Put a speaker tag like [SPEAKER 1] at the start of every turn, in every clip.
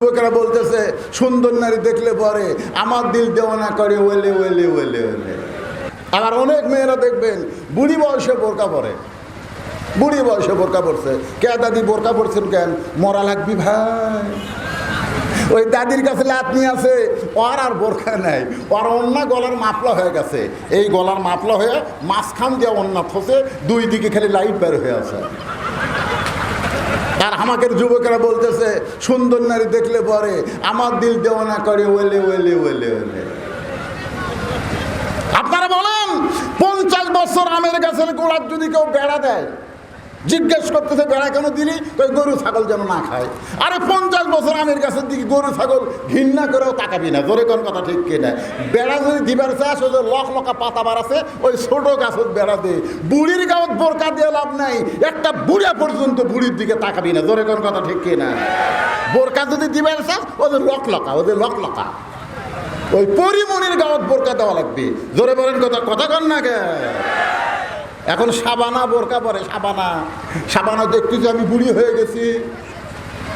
[SPEAKER 1] যুবকেরা বলতেছে সুন্দর নারী দেখলে পরে আমার দিল দেওয়ানা করে ওলে ওলে ওলে ওলে। আবার অনেক মেয়েরা দেখবেন বুড়ি বয়সে বোরকা পরে, বুড়ি বয়সে বোরকা পড়ছে। কে দাদি বোরকা পড়ছেন কেন? মরা লাগবি ভাই। ওই দাদির কাছে লাতনি আছে, ওর আর বোরকা নেই, ওর অন্যা গলার মাপলা হয়ে গেছে। এই গলার মাপলা হয়ে মাঝখান দিয়ে অন্যা থসে, দুই দিকে খালি লাইট বের হয়ে আছে। আর আমাকে যুবকেরা বলতেছে সুন্দর নারী দেখলে পরে আমার দিল দেওয়ানা করে ওলে ওলে ওলে ওলে। আপনারা বলেন 50 বছর আমের গাছের গোড়ার যদি কেউ বেড়া দেয়, জিজ্ঞেস করতেছে বেড়া কেন দিলি? ওই গরু ছাগল যেন না খায়। আরে 50 বছর আমের গাছের দিকে গরু ছাগল ঘৃণা করেও তাকাবি না, জোরে কোন কথা ঠিক কিনা? বেড়া যদি দিবার চাষ ওই যে লকা পাতা বাড়াছে, ওই ছোট গাছত বেড়া দে। বুড়ির গাঁত বোরকা দিয়ে লাভ নাই, একটা বুড়া পর্যন্ত বুড়ির দিকে তাকাবি না, জোরে কোন কথা ঠিক কিনা? বোরকা যদি দিবার চাষ ওদের লকা, ওদের লকা ওই পরিমণির গাঁত বোরকা দেওয়া লাগবে। জোরে বলেন কথা, কথা কন না কে? এখন সাবানা বোরকা পরে, সাবানা দেখতেছি আমি বুড়ি হয়ে গেছি।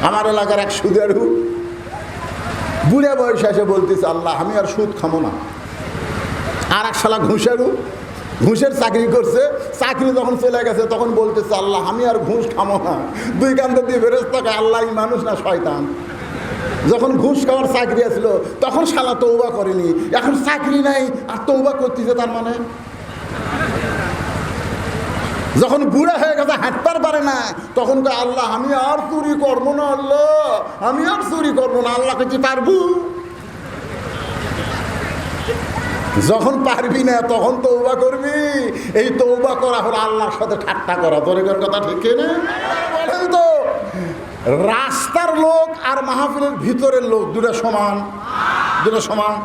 [SPEAKER 1] আমার এলাকার এক সুদেরু বুড়ে বয়সে এসে বলতেছে আল্লাহ আমি আর সুদ খামো না। আর এক শালা ঘুষের চাকরি করছে, চাকরি যখন চলে গেছে তখন বলতেছে আল্লাহ আমি আর ঘুষ খামো না। দুই কান্দে দিয়ে ফেরেশতাকে আল্লাহ মানুষ না শয়তান। যখন ঘুষ খাওয়ার চাকরি আসলো তখন শালা তৌবা করেনি, এখন চাকরি নাই আর তৌবা করতেছে। তার মানে যখন বুড়া হয়ে গেছে হাঁটতে পারে না তখন তো আল্লাহ আমি আর চুরি করবো না, আল্লাহ আমি আর চুরি করবো না। আল্লাহ কিছু পারবো? যখন পারবি না তখন তৌবা করবি। এই তৌবা করা হলো আল্লাহর সাথে ঠাট্টা করা, তোর কথা ঠিক না? বলেন তো রাস্তার লোক আর মাহফিলের ভিতরের লোক দুটো সমান? দুটো সমান?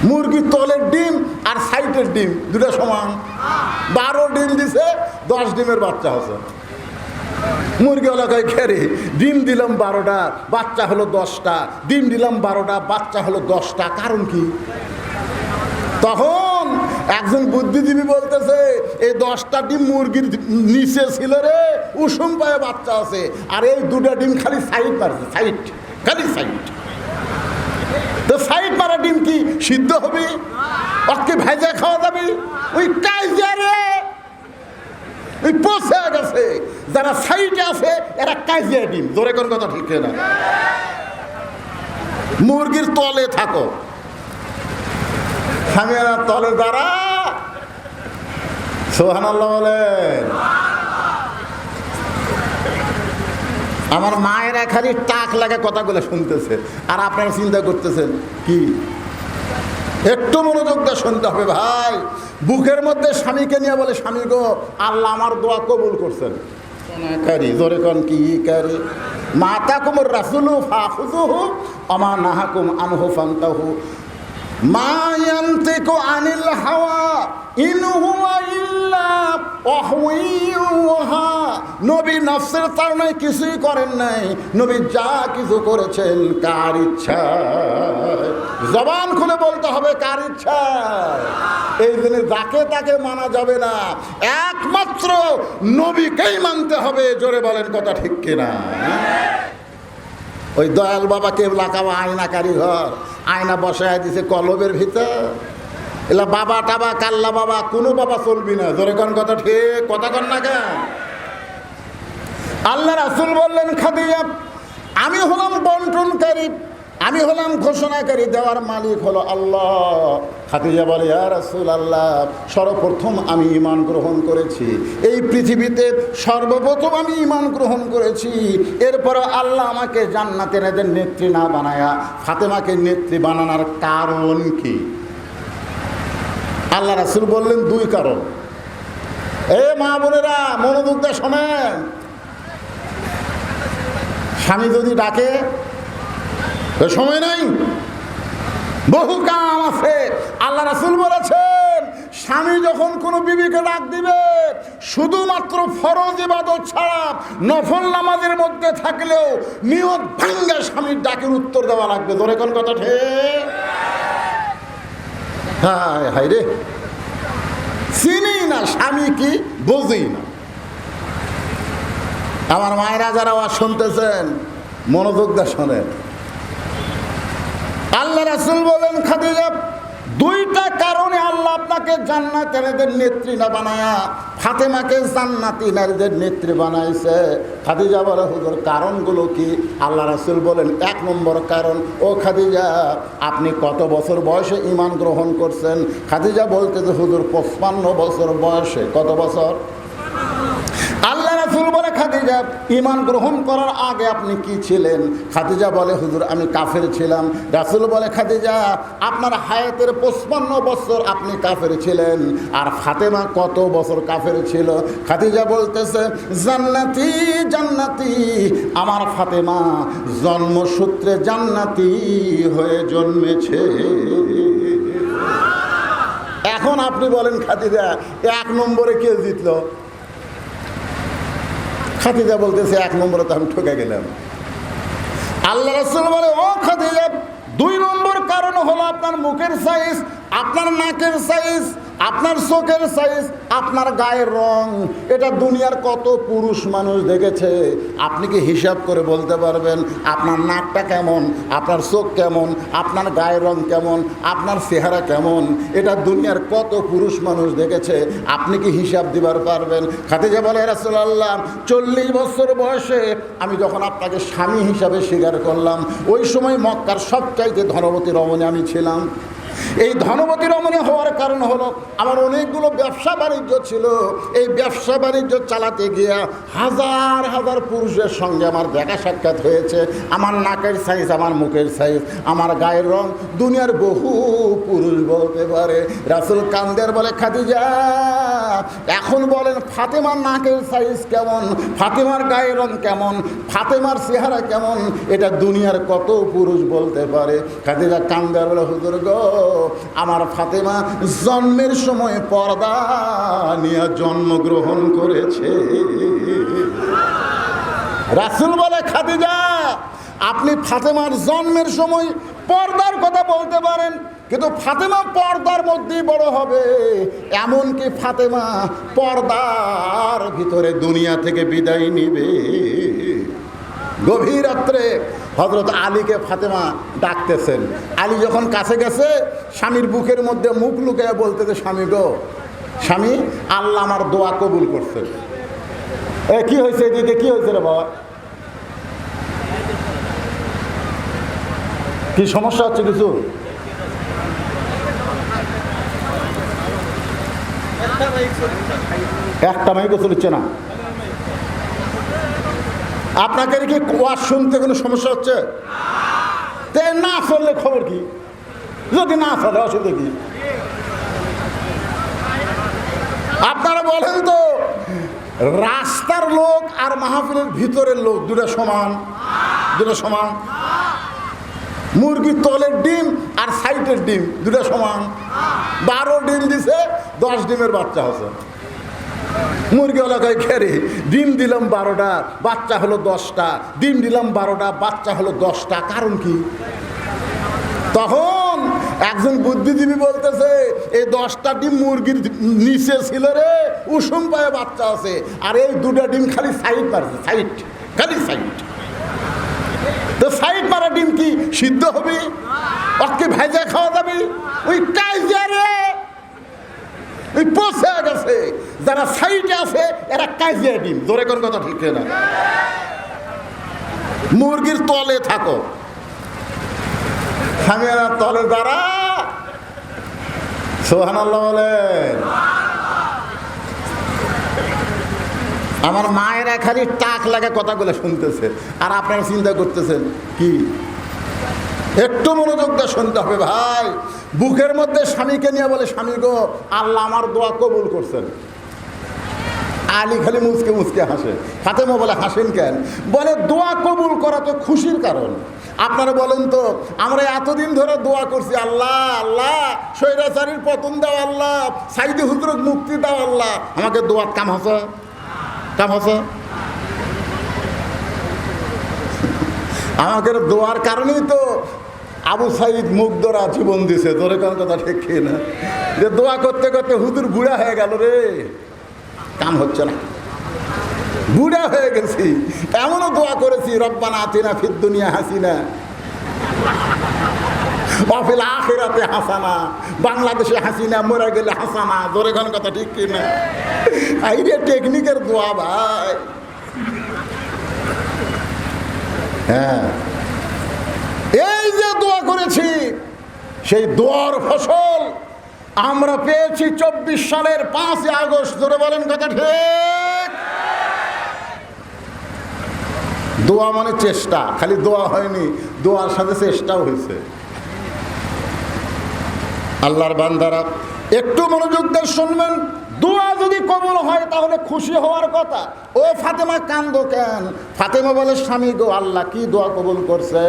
[SPEAKER 1] মুরগির তলের ডিম আর সাইডের ডিম দুটো সমান? 12 ডিম দিছে, 10 ডিমের বাচ্চা হচ্ছে। মুরগি এলাকায় খেরে ডিম দিলাম 12টা, বাচ্চা হলো 10টা, ডিম দিলাম 12টা, বাচ্চা হলো 10টা। কারণ কি? তখন একজন বুদ্ধিজীবী বলতেছে এই 10টা ডিম মুরগির নিচে ছিল রে, উষুম পায়ে বাচ্চা আছে, আর এই 2টা ডিম খালি সাইড মারছে, সাইড, খালি সাইড। তো সাইড মারা ডিম কি সিদ্ধ হবে? ওকে ভেজা খাওয়া যাবে? ওই কাইজারে ওই পচে গেছে। যারা সাইডে আছে এরা কাইজিয়া ডিম, জোরে কোন কথা ঠিক না? মুরগির তলে থাকো, খামেরা তলে দাঁড়া। সুবহানাল্লাহ বলেন। আমার মায়েরা খালি টাক লাগা কথাগুলো শুনতেছে, আর আপনারা চিন্তা করতেছেন কি? একটু মনোযোগ দিয়ে শুনতে হবে ভাই। বুকের মধ্যে স্বামীকে নিয়ে বলে স্বামী গো আল্লাহ আমার দোয়া কবুল করছেন। জোরে কন কি কারি? মাতাকুম রাসূলু ফাখুযুহু ওমা নাহাকুম আনহু ফান্তাহু মা ইয়ানতিকু আনিল হাওয়া ইন হুয়া ইল্লা ওয়াহয়ুহা। নবী নফসের তাড়নায় কিছুই করেন নাই, নবী যা কিছু করেছেন কার ইচ্ছায়। জবান খুলে বলতে হবে কার ইচ্ছায়। এই জন্য যাকে তাকে মানা যাবে না, একমাত্র নবীকেই মানতে হবে। জোরে বলেন কথা ঠিক কিনা? ওই দয়াল বাবা কেবলা কাবা আয়না কারিঘর, আয়না বসায় দিছে কলবের ভিতর। এলা বাবা টাবা কাল্লা বাবা কোনো বাবা চলবি না, জোরে কোন কথা ঠিক, কথা কন না কেন? আল্লাহ রাসূল বললেন খাদিজা আমি হলাম বন্টনকারী, আমি হলাম ঘোষণাকারী, দেওয়ার মালিক হলো আল্লাহ। খাদিজা বলে ইয়া রাসূলুল্লাহ সর্বপ্রথম আমি ঈমান গ্রহণ করেছি, এই পৃথিবীতে সর্বপ্রথম আমি ঈমান গ্রহণ করেছি। এরপর আল্লাহ আমাকে জান্নাতের এদের নেত্রী না বানায়া ফাতেমাকে নেত্রী বানানোর কারণ কি? আল্লাহ রাসূল বললেন 2 কারণ। এ মা বোনেরা মনোযোগ দিয়ে শোনেন। স্বামী যদি ডাকে, সময় নাই, বহু কাম আছে। আল্লাহ রাসূল বলেছেন স্বামী যখন কোনো বিবিকে ডাক দিবে, শুধুমাত্র ফরজ ইবাদত ছাড়া নফল নামাজের মধ্যে থাকলেও নিয়ত ভাঙ্গে স্বামীর ডাকের উত্তর দেওয়া লাগবে। ধরে কোন কথা ঠিক? হায় হায় রে, চিনি না স্বামী কি, বুঝি না। আমার মায়েরা যারা শুনতেছেন মনোযোগ দিয়ে শোনেন। আল্লাহ রাসূল বলেন, খাদিজা, দুইটা কারণে আল্লাহ আপনাকে জান্নাতের নেত্রী না বানায়া ফাতেমাকে জান্নাতি নারীদের নেত্রী বানাইছে। খাদিজা বলে, হুজুর কারণগুলো কি? আল্লাহ রাসূল বলেন, 1 নম্বর কারণ, ও খাদিজা, আপনি কত বছর বয়সে ঈমান গ্রহণ করছেন? খাদিজা বলতে যে হুজুর 55 বছর বয়সে। কত বছর? আল্লাহ রাসূল বলে, খাদিজা, ঈমান গ্রহণ করার আগে আপনি কি ছিলেন? খাদিজা বলে, হুজুর আমি কাফের ছিলাম। রাসূল বলে, খাদিজা, আপনার হায়াতের 55 বছর আপনি কাফের ছিলেন। আর ফাতেমা কত বছর কাফের ছিল? খাদিজা বলতেছে, জান্নাতি জান্নাতি, আমার ফাতেমা জন্মসূত্রে জান্নাতি হয়ে জন্মেছে। এখন আপনি বলেন খাদিজা, 1 নম্বরে কে জিতলো? খাদিজা বলতেছে, 1 নম্বরে তো আমি ঠকে গেলাম। আল্লাহ রাসূল বলে, ও খাদিজা, 2 নম্বর কারণ হলো আপনার মুখের সাইজ, আপনার নাকের সাইজ, আপনার চোখের সাইজ, আপনার গায়ের রং। এটা দুনিয়ার কত পুরুষ মানুষ দেখেছে, আপনি কি হিসাব করে বলতে পারবেন আপনার নাকটা কেমন, আপনার চোখ কেমন, আপনার গায়ের রং কেমন, আপনার চেহারা কেমন? এটা দুনিয়ার কত পুরুষ মানুষ দেখেছে, আপনি কি হিসাব দিবার পারবেন? খাদিজা বলে, রাসূলুল্লাহ, 40 বছর বয়সে আমি যখন আপনাকে স্বামী হিসাবে স্বীকার করলাম, ওই সময় মক্কার সবচাইতে ধনবতী রমণী আমি ছিলাম। এই ধনবতী রমণী হওয়ার কারণ হলো আমার অনেকগুলো ব্যবসা বাণিজ্য ছিল। এই ব্যবসা বাণিজ্য চালাতে গিয়ে হাজার হাজার পুরুষের সঙ্গে আমার দেখা সাক্ষাৎ হয়েছে। আমার নাকের সাইজ, আমার মুখের সাইজ, আমার গায়ের রং দুনিয়ার বহু পুরুষ বলতে পারে। রাসূল কান্দের বলে, খাদিজা, এখন বলেন ফাতেমার নাকের সাইজ কেমন, ফাতেমার গায়ের রং কেমন, ফাতেমার চেহারা কেমন? এটা দুনিয়ার কত পুরুষ বলতে পারে। খাদিজা কান্দের বলে, হুজুর গো, আমার ফাতেমা জন্মের সময় পর্দা নিয়ে জন্মগ্রহণ করেছে। রাসূল বলে, খাদিজা, আপনি ফাতেমার জন্মের সময় পর্দার কথা বলতে পারেন, কিন্তু ফাতেমা পর্দার মধ্যেই বড় হবে। এমনকি ফাতেমা পর্দার ভিতরে দুনিয়া থেকে বিদায় নিবে। গভীর রাত্রে হযরত আলীকে ফাতেমা ডাকতেছেন। আলী যখন কাছে গেছে, স্বামীর বুকের মধ্যে মুখ লুকিয়ে বলতেছে, স্বামী গো, স্বামী, আল্লাহ আমার দোয়া কবুল করছে। কি হয়েছে এদিকে? কি হয়েছে রে বাবা? কি সমস্যা হচ্ছে? কিছু একটা মাইকও চলছে না। আপনাকে কি ওয়াজ শুনতে কোনো সমস্যা হচ্ছে? না চললে খবর কি? যদি না চলে অসুবিধা কি? আপনারা বলেন তো, রাস্তার লোক আর মাহফিলের ভিতরের লোক দুটো সমান? দুটো সমান? মুরগির তলের ডিম আর সাইডের ডিম দুটো সমান? 12 ডিম দিছে, 10 ডিমের বাচ্চা আছে। মুরগি এলাকায় খেরে ডিম দিলাম 12টা, বাচ্চা হলো 10টা, ডিম দিলাম 12টা, বাচ্চা হলো 10টা। কারণ কি? তখন একজন বুদ্ধিজীবী বলতেছে, এই 10টা ডিম মুরগির নিচে ছিল রে, উষুম পায়ে বাচ্চা আছে, আর এই 2টা ডিম খালি সাইড মারছে, সাইড, খালি সাইড। তো সাইড মারা ডিম কি সিদ্ধ হবে? ওকে ভেজা খাওয়া যাবে? ওই কাইজারে ওই পচে গেছে। যারা সাইডে আছে এরা কাইজিয়া ডিম। জোরে কোন কথা ঠিক না? মুরগির তলে থাকো, স্বামীরা তলে যারা, সুবহানাল্লাহ বলেন। আমার মায়েরা খালি টাক লাগা কথাগুলো শুনতেছে, আর আপনারা চিন্তা করতেছেন কি? একটু মনোযোগ দিয়ে শুনতে হবে ভাই। বুকের মধ্যে স্বামীকে নিয়ে বলে, স্বামী গো, আল্লাহ আমার দোয়া কবুল করছেন। আলী খালি মুচকে মুচকে হাসে। ফাতেমা বলে, হাসেন কেন? বলে, দোয়া কবুল করা তো খুশির কারণ। আপনারা বলেন তো, আমরা এতদিন ধরে দোয়া করছি, আল্লাহ আল্লাহ স্বৈরাচারীর পতন দাও, আল্লাহ সাইদি হুজুরকে মুক্তি দাও, আল্লাহ আমাকে দোয়া কাম হাসা, কাম হাসা। আমাদের দোয়ার কারণেই তো আবু সাইদ মুগ্ধরা জীবন দিছে। তোরে কোন কথা ঠিক না? যে দোয়া করতে করতে হুজুর বুড়া হয়ে গেল রে, কাম হচ্ছে না। বুড়া হয়ে গেছি, এমনও দোয়া করেছি রব্বানা আতিনা ফিদ দুনিয়া হাসিনা ওয়াফিল আখিরাতে হাসানা, বাংলাদেশে হাসিনা, মরে গেলে হাসানা। জোরে কোন কথা ঠিক কিনা? এই রে টেকনিকের দোয়া ভাই। হ্যাঁ, এই যে দোয়া করেছি সেই দোয়ার ফসল আমরা পেয়েছি 24 সালের 5 আগস্ট। ধরে বলেন কথা ঠিক? দোয়া মানে চেষ্টা, খালি দোয়া হয়নি, দোয়ার সাথে চেষ্টাও হয়েছে। আল্লাহর বান্দারা একটু মনোযোগ দিয়ে শুনবেন। দোয়া যদি কবুল হয় তাহলে খুশি হওয়ার কথা। ও ফাতেমা কান্দো কেন? ফাতেমা বলে স্বামী গো, আল্লাহ কি দোয়া কবুল করছে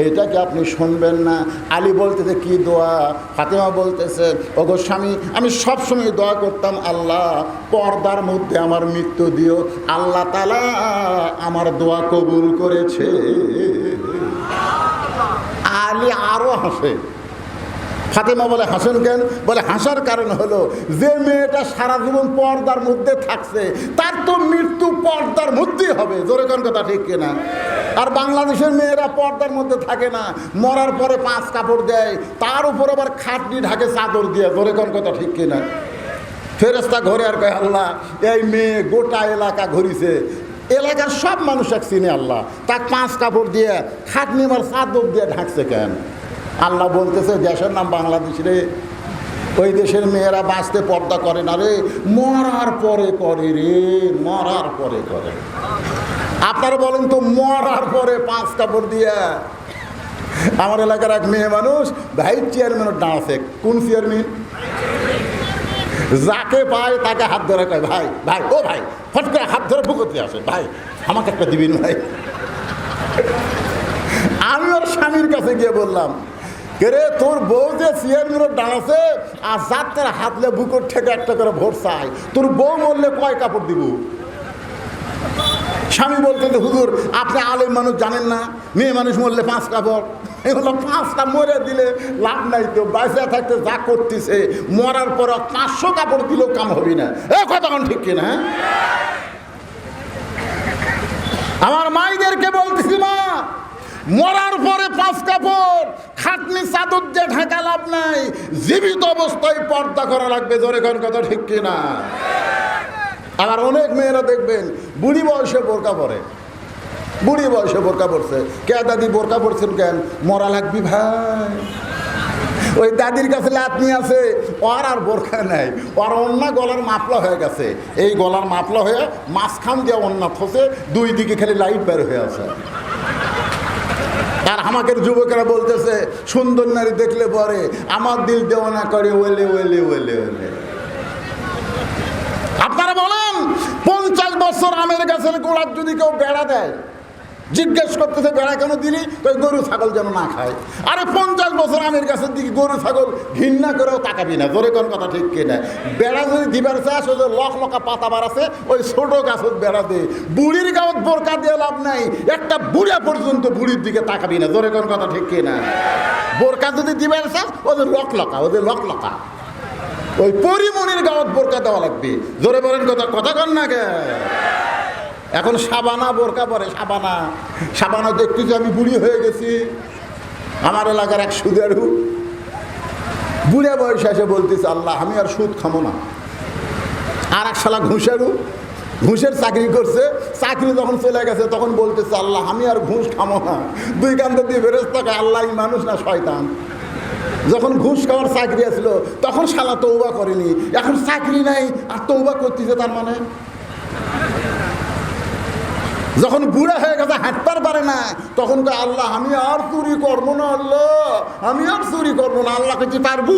[SPEAKER 1] এটা কি আপনি শুনবেন না? আলী বলতেছে কি দোয়া? ফাতেমা বলতেছে ও গো স্বামী, আমি সবসময় দোয়া করতাম আল্লাহ পর্দার মধ্যে আমার মৃত্যু দিও। আল্লাহ তাআলা আমার দোয়া কবুল করেছে। আলী আরো হাসে। ফাতেমা বলে হাসেন কেন? বলে হাসার কারণ হলো যে মেয়েটা সারা জীবন পর্দার মধ্যে থাকছে তার তো মৃত্যু পর্দার মধ্যেই হবে। জোরে কোন কথা ঠিক কিনা? আর বাংলাদেশের মেয়েরা পর্দার মধ্যে থাকে না, মরার পরে 5 কাপড় দেয়, তার উপর আবার খাটনি ঢাকে চাদর দিয়ে। জোরে কোন কথা ঠিক কিনা? ফেরেশতা ঘরে আর কয় আল্লাহ এই মেয়ে গোটা এলাকা ঘুরিছে, এলাকার সব মানুষ এক চিনে, আল্লাহ তাকে 5 কাপড় দিয়ে খাটনি আমার চাদর দিয়ে ঢাকছে কেন? আল্লাহ বলতেছে দেশের নাম বাংলাদেশ রে, ওই দেশের মেয়েরা বাঁচতে পর্দা করে না রে, মরার পরে করে রে, মরার পরে করে। আপনারা বলেন তো মরার পরে 5 কাপড় দিয়া? আমার এলাকার এক মেয়ে মানুষ ভাইস চেয়ারম্যানের দাঁড়াচ্ছে। কোন চেয়ারম্যান? যাকে পায় তাকে হাত ধরে কয় ভাই ভাই, ও ভাই, ফট করে হাত ধরে বুকতে আসে, ভাই আমাকে একটা দিবেন ভাই। আমি ওর স্বামীর কাছে গিয়ে বললাম রে তোর বউ যে চেয়ারম্যানের দাঁড়াচ্ছে আর যাত্রার হাতলে বুকুর থেকে একটা করে ভোট চাই, তোর বউ মরলে কয় কাপড় দিব? স্বামী বলতে হুজুর আপনি আলেম মানুষ জানেন না, মেয়ে মানুষ মরলে 5 কাপড়। এগুলো 5টা মরে দিলে লাভ নাই তো, বাইসা থাকতে যা করতেছে মরার পর 500 কাপড় দিলেও কাম হবে না। এ কথা কোন ঠিক কিনা? আমার মাইদেরকে বলতেছি মা, মরার পরে 5 কাপড় খাটনি চাদর দিয়ে ঢাকা লাভ নাই, জীবিত অবস্থায় পর্দা করা লাগবে। জোরে কোন কথা ঠিক কিনা? আবার অনেক মেয়েরা দেখবেন বুড়ি বয়সে বোরকা পরে, বুড়ি বয়সে বোরকা পরছে। কে দাদি বোরকা পরছেন কেন? মরা লাগবি ভাই। ওই দাদির কাছে লাতনি আছে, ওর আর বোরকা নাই, ওর অন্য গলার মাপলা হয়ে গেছে। এই গলার মাপলা হয়ে মাঝখান দিয়ে অন্য ফসে, 2 দিকে খালি লাইট বের হয়ে আছে। আর আমাদের যুবকেরা বলতেছে সুন্দর নারী দেখলে পরে আমার দিল দেওয়ানা করে ওলে ওলে ওলে ওলে। আপনারা বলেন 50 বছর আমের গাছের গোড়ার যদি কেউ বেড়া দেয়, জিজ্ঞেস করতেছে বেড়া কেন দিলি? ওই গরু ছাগল যেন না খায়। আরে 50 বছর আমের গাছের দিকে গরু ছাগল ঘৃণা করেও তাকাবি না। জোরে কোন কথা ঠিক কিনা? বেড়া যদি দিবার চাষ ওই যে লকা পাতা বাড়াছে ওই ছোট গাছত বেড়া দে। বুড়ির গাঁত বোরকা দিয়ে লাভ নাই, একটা বুড়া পর্যন্ত বুড়ির দিকে তাকাবি না। জোরে কোন কথা ঠিক কিনা? বোরকা যদি দিবার চাষ ওদের লকা, ওদের লকা ওই পরিমণির গাঁত বোরকা দেওয়া লাগবে। জোরে বলেন কথা, কথা কন না কে? এখন সাবানা বোরকা পরে, সাবানা দেখতেছি আমি বুড়ি হয়ে গেছি। আমার এলাকার এক সুদেরু বুড়ে বয়সে এসে বলতেছে আল্লাহ আমি আর সুদ খামো না। আর এক শালা ঘুষের চাকরি করছে, চাকরি যখন চলে গেছে তখন বলতেছে আল্লাহ আমি আর ঘুষ খামো না। 2 কান্দে দিয়ে ফেরেশতা আল্লাহ মানুষ না শয়তান। যখন ঘুষ খাওয়ার চাকরি আসছিল তখন শালা তৌবা করেনি, এখন চাকরি নাই আর তৌবা করতেছে। তার মানে যখন বুড়া হয়ে গেছে হাঁটতে পারে না তখন তো আল্লাহ আমি আর চুরি করবো না, আল্লাহ আমি আর চুরি করবো না। আল্লাহ কাছে পারবো?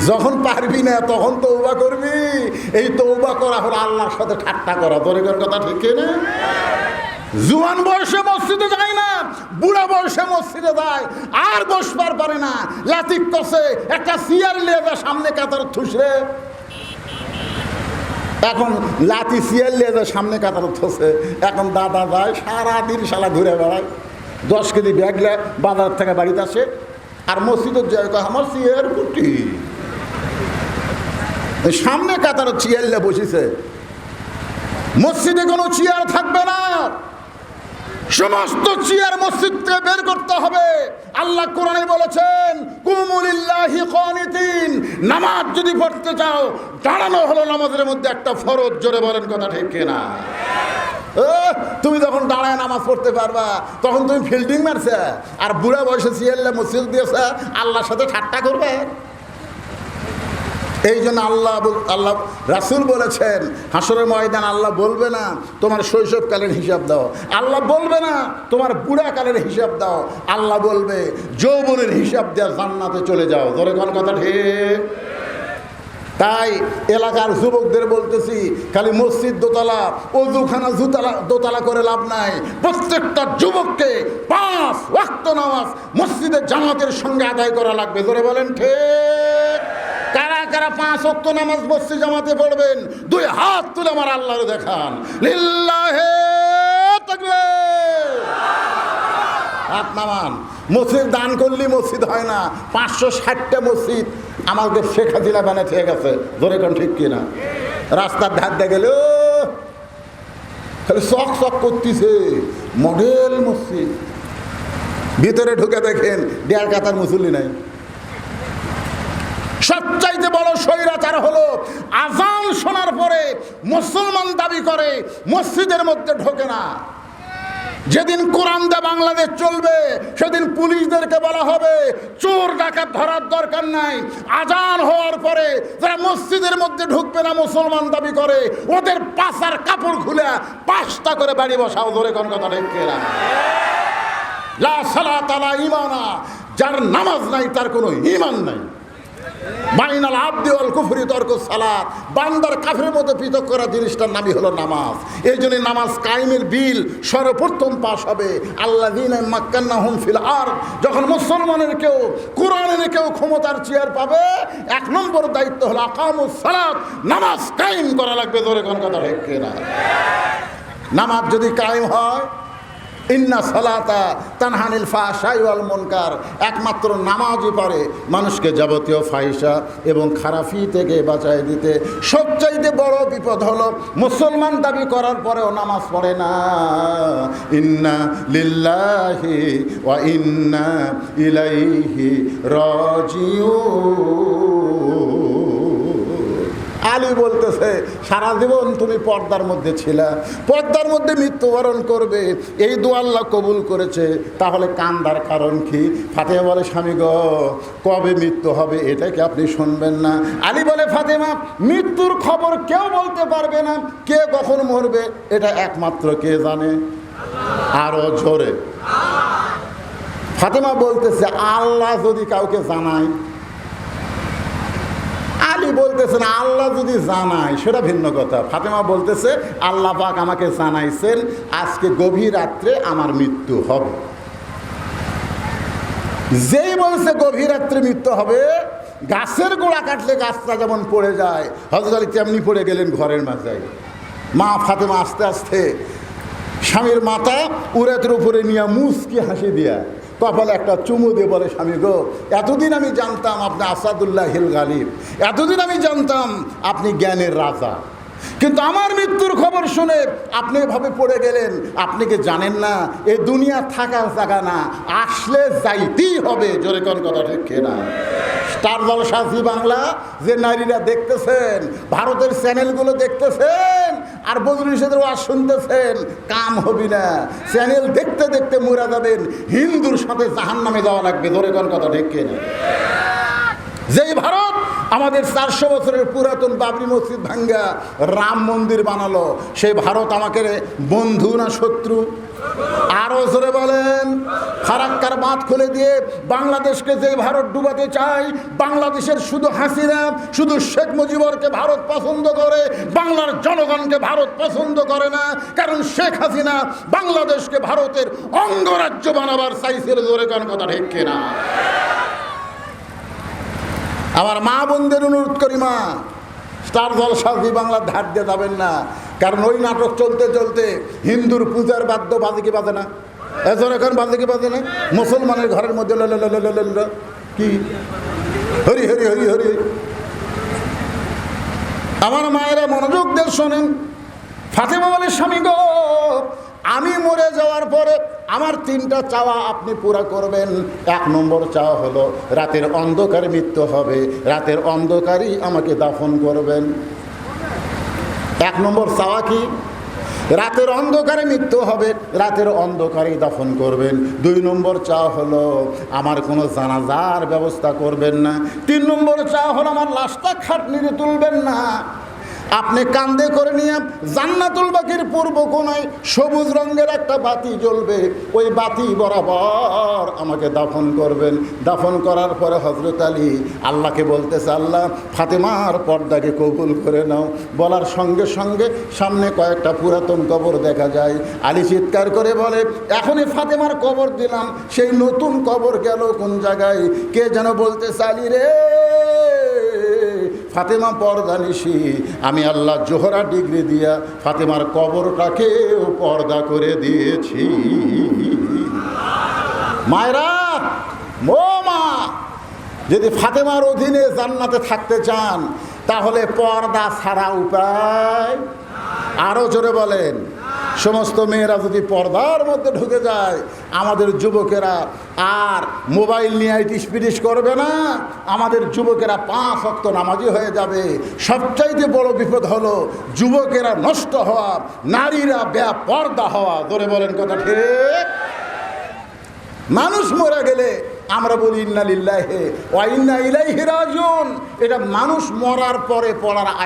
[SPEAKER 1] যখন পারবি না তখন তৌবা করবি। এই তৌবা করা হলো আল্লাহর সাথে ঠাট্টা করা। তোর কথা ঠিক না? জুয়ান বয়সে মসজিদে যায় না, বুড়া বয়সে মসজিদে যায়, আর বসবার পারে না, লাতিক কষে একটা চেয়ার নিয়ে যায় সামনে কাতার থুসরে। এখন লাতি চেয়ার নিয়ে যায় সামনে কাতার থসে। এখন দাদা যায় সারাদিন শালা ঘুরে বেড়ায়, 10 কেজি ব্যাগ নেয় বাজার থেকে বাড়িতে আসে, আর মসজিদের যায় আমার চেয়ার কুটি। সামনে কাতারে চেয়ারে বসেছে, মসজিদে কোনো চেয়ার থাকবে না, সমস্ত চেয়ার মসজিদ থেকে বের করতে হবে। আল্লাহ কোরআনে বলেছেন কুমু লিল্লাহি কানিতিন, নামাজ যদি পড়তে চাও দাঁড়ানো হলো নামাজের মধ্যে একটা ফরজ। জোরে বলেন কথা ঠিক কিনা? তুমি যখন দাঁড়ায় নামাজ পড়তে পারবা তখন তুমি ফিল্ডিং মারছে, আর বুড়া বয়সে চেয়ারে মসজিদ দিয়েছে আল্লাহর সাথে ঠাট্টা করবে। এই জন্য আল্লাহ রাসূল বলেছেন হাসরের ময়দান আল্লাহ বলবে না তোমার শৈশবকালের হিসাব দাও, আল্লাহ বলবে না তোমার বুড়াকালের হিসাব দাও, আল্লাহ বলবে যৌবনের হিসাব দেওয়া জান্নাতে চলে যাও। ধরে কোন কথা ঠিক? তাই এলাকার যুবকদের বলতেছি, খালি মসজিদ দোতলা অজুখানা দোতলা করে লাভ নাই। প্রত্যেকটা যুবককে 5 ওয়াক্ত নামাজ মসজিদের জামাতের সঙ্গে আদায় করা লাগবে। ধরে বলেন ঠিক? কারা কারা 5 ওয়াক্ত নামাজ মসজিদ জামাতে পড়বেন 2 হাত তুলে আমার আল্লাহর দেখান। লিল্লাহে তাকবীর। হাত নামান। মসজিদ দান করলে মসজিদ হয় না, 560টা মসজিদ আমাদের শেখ হাসিনা বানাতে গেছে। ধরে কোন ঠিক কিনা? রাস্তার ধার দিয়ে গেল খালি চক চক করতেছে, মডেল মসজিদ। ভিতরে ঢুকে দেখেন 1.5 কাতার মুসল্লি নাই। সবচাইতে বড় স্বৈরাচার হলো আজান শোনার পরে মুসলমান দাবি করে মসজিদের মধ্যে ঢোকে না। যেদিন কোরআন দিয়ে বাংলাদেশ চলবে সেদিন পুলিশদেরকে বলা হবে চোর ডাকাত ধরার দরকার নাই, আজান হওয়ার পরে যারা মসজিদের মধ্যে ঢুকবে না মুসলমান দাবি করে ওদের পাছার কাপড় খুলে 5টা করে বাড়ি বসাও। ধরে কোন কথা ঠিক কিনা? লা সালাতা লা ঈমানা, যার নামাজ নাই তার কোনো ঈমান নাই। বাইনাল আবদি ওয়াল কুফরি তরকুস সালাত, বান্দার কাফেরের মধ্যে পৃথক করা জিনিসটার নামই হলো নামাজ। এই জন্য নামাজ কায়েমের বিল সর্বপ্রথম পাশ হবে আল্লাযীনা মাক্কান্নাহুম ফিল আরদ। যখন মুসলমানের কেউ কোরআনের কেউ ক্ষমতার চেয়ার পাবে 1 নম্বর দায়িত্ব হলো আকামুস সালাত, নামাজ কায়েম করা লাগবে। ধরে কোন কথা ঠিক কিনা? নামাজ যদি কায়েম হয়, ইন্না সালাতা তানহা আনিল ফাহশাই ওয়াল মুনকার, একমাত্র নামাজই পারে মানুষকে যাবতীয় ফাহিশা এবং খারাপি থেকে বাঁচায় দিতে। সবচাইতে বড় বিপদ হলো মুসলমান দাবি করার পরেও নামাজ পড়ে না। ইন্না লিল্লাহি ওয়া ইন্না ইলাইহি রাজিউন। আলী বলতেছে সারা জীবন তুমি পর্দার মধ্যে ছিলা, পর্দার মধ্যে মৃত্যুবরণ করবে, এই দোয়া আল্লাহ কবুল করেছে, তাহলে কান্দার কারণ কি? ফাতেমা বলে স্বামী গো কবে মৃত্যু হবে এটা কি আপনি শুনবেন না? আলী বলে ফাতেমা মৃত্যুর খবর কেউ বলতে পারবে না, কে কখন মরবে এটা একমাত্র কে জানে? আরো জোরে। ফাতেমা বলতেছে আল্লাহ যদি কাউকে জানায়। আলী বলতেছেন আল্লাহ যদি জানায় সেটা ভিন্ন কথা। ফাতেমা বলতেছে আল্লাহ পাক আমাকে জানাইছেন আজকে গভীর রাত্রে আমার মৃত্যু হবে। যেই বলছে গভীর রাত্রে মৃত্যু হবে, গাছের গোড়া কাটলে গাছটা যেমন পড়ে যায় হযরত আলী তেমনি পড়ে গেলেন ঘরের মাঝে। মা ফাতেমা আস্তে আস্তে স্বামীর মাথা উরাতের উপরে নিয়ে মুচকি হাসি দিয়া কপালে একটা চুমু দিয়ে বলে স্বামী গো এতদিন আমি জানতাম আপনি আসাদুল্লাহিল গালিব, এতদিন আমি জানতাম আপনি জ্ঞানের রাজা, কিন্তু আমার মৃত্যুর খবর শুনে আপনি এভাবে পড়ে গেলেন। আপনি কি জানেন না এই দুনিয়া থাকার জায়গা না, আসলে যাইতেই হবে। জোরে কোন কথা ঠিক না? স্টার জলসা জি বাংলা যে নারীরা দেখতেছেন, ভারতের চ্যানেলগুলো দেখতেছেন আর বজরুলের ওয়াজ শুনতেছেন, কাম হবি না। চ্যানেল দেখতে দেখতে মরে যাবেন, হিন্দুর সাথে জাহান্নামে যাওয়া লাগবে। জোরে কোন কথা ঠিক না? যেই ভারত আমাদের 400 বছরের পুরাতন বাবরি মসজিদ ভাঙ্গা রাম মন্দির বানালো, সেই ভারত আমাকে বন্ধু না শত্রু? আরো জোরে বলেন। ফারাক্কার বাঁধ খুলে দিয়ে বাংলাদেশকে যে ভারত ডুবাতে চায়, বাংলাদেশের শুধু হাসিনা শুধু শেখ মুজিবরকে ভারত পছন্দ করে, বাংলার জনগণকে ভারত পছন্দ করে না। কারণ শেখ হাসিনা বাংলাদেশকে ভারতের অঙ্গরাজ্য বানাবার চাইছিল। জোরে কোন কথা ঠিক কিনা? আমার মা বোনদের অনুরোধ করি, মা স্টার জলসা জি বাংলার ধার দিয়ে যাবেন না, কারণ ওই নাটক চলতে চলতে হিন্দুর পূজার বাদ্য বাজে কি বাজে না? এজন্য এখন বাজে কি বাজে না? মুসলমানের ঘরের মধ্যে কি হরি হরি হরি হরি আমার মায়েরা মনোযোগ দিয়ে শোনেন। ফাতেমা বলে, স্বামী গো, আমি মরে যাওয়ার পরে আমার 3টা চাওয়া আপনি পুরা করবেন। 1 নম্বর চাওয়া হলো রাতের অন্ধকারে মৃত্যু হবে, রাতের অন্ধকারই আমাকে দাফন করবেন। 1 নম্বর চাওয়া কি? রাতের অন্ধকারে মৃত্যু হবে, রাতের অন্ধকারেই দাফন করবেন। 2 নম্বর চাওয়া হলো আমার কোনো জানাজার ব্যবস্থা করবেন না। 3 নম্বর চাওয়া হলো আমার লাশটা খাটনিতে তুলবেন না, আপনি কান্দে করে নিয়ে জান্নাতুল বাকির পূর্ব কোণায় সবুজ রঙের একটা বাতি জ্বলবে, ওই বাতি বরাবর আমাকে দাফন করবেন। দাফন করার পরে হযরত আলী আল্লাহকে বলতেছে, আল্লাহ ফাতেমার পর্দাকে কবুল করে নাও। বলার সঙ্গে সঙ্গে সামনে কয়েকটা পুরাতন কবর দেখা যায়। আলী চিৎকার করে বলে, এখনই ফাতেমার কবর দিলাম, সেই নতুন কবর গেল কোন জায়গায়? কে যেন বলতেছে, আলী রে, ফাতেমা পর্দা নিশি, আমি আল্লাহ জোহরা ডিগ্রি দিয়া ফাতেমার কবরটাকেও পর্দা করে দিয়েছি। মায়েরা, ও মা, যদি ফাতেমার অধীনে জান্নাতে থাকতে চান তাহলে পর্দা ছাড়া উপায়। আরো জোরে বলেন। সমস্ত মেয়েরা যদি পর্দার মধ্যে ঢুকে যায়, আমাদের যুবকেরা আর মোবাইল নিয়ে ইটিস করবে না, আমাদের যুবকেরা 5 ওয়াক্ত নামাজি হয়ে যাবে। সবচাইতে বড় বিপদ হলো যুবকেরা নষ্ট হওয়া, নারীরা বেপর্দা হওয়া। ধরে বলেন কথা ঠিক? মানুষ মরে গেলে আমরা বলি ইন্না লিল্লাহি ওয়া ইন্না ইলাইহি রাজিউন, এটা মানুষ মরার পরে পড়ার